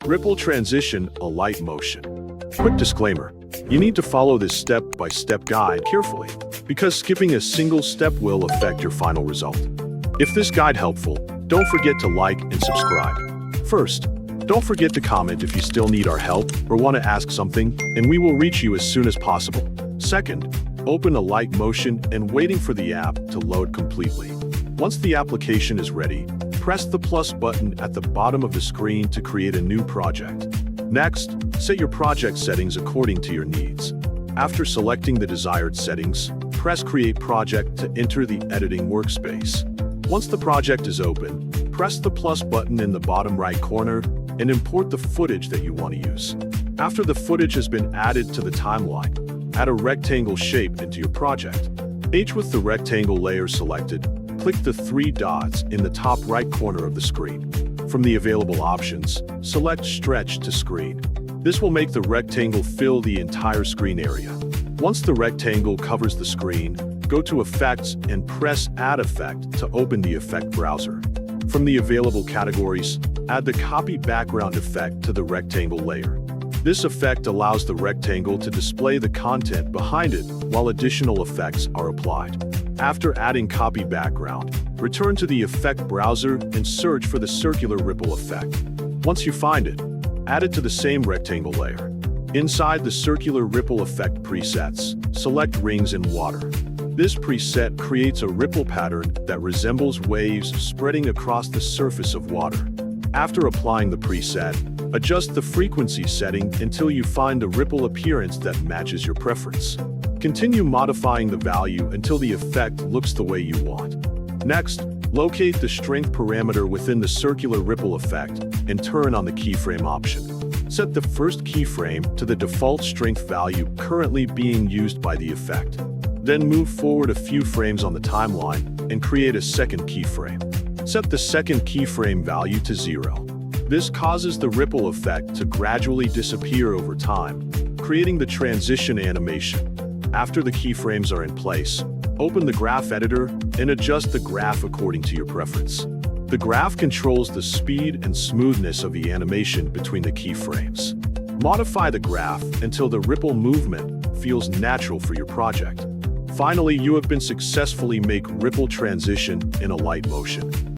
Ripple Transition Alight Motion. Quick disclaimer, you need to follow this step-by-step guide carefully, because skipping a single step will affect your final result. If this guide helpful, don't forget to like and subscribe. First, don't forget to comment if you still need our help or want to ask something, and we will reach you as soon as possible. Second, open Alight Motion and waiting for the app to load completely. Once the application is ready, press the plus button at the bottom of the screen to create a new project. Next, set your project settings according to your needs. After selecting the desired settings, press Create Project to enter the editing workspace. Once the project is open, press the plus button in the bottom right corner and import the footage that you want to use. After the footage has been added to the timeline, add a rectangle shape into your project. With the rectangle layer selected, click the three dots in the top right corner of the screen. From the available options, select Stretch to Screen. This will make the rectangle fill the entire screen area. Once the rectangle covers the screen, go to Effects and press Add Effect to open the effect browser. From the available categories, add the Copy Background effect to the rectangle layer. This effect allows the rectangle to display the content behind it while additional effects are applied. After adding Copy Background, return to the effect browser and search for the circular ripple effect. Once you find it, add it to the same rectangle layer. Inside the circular ripple effect presets, select Rings in Water. This preset creates a ripple pattern that resembles waves spreading across the surface of water. After applying the preset, adjust the frequency setting until you find a ripple appearance that matches your preference. Continue modifying the value until the effect looks the way you want. Next, locate the strength parameter within the circular ripple effect and turn on the keyframe option. Set the first keyframe to the default strength value currently being used by the effect. Then move forward a few frames on the timeline and create a second keyframe. Set the second keyframe value to 0. This causes the ripple effect to gradually disappear over time, creating the transition animation. After the keyframes are in place, open the graph editor and adjust the graph according to your preference. The graph controls the speed and smoothness of the animation between the keyframes. Modify the graph until the ripple movement feels natural for your project. Finally, you have been successfully make Ripple Transition in Alight Motion.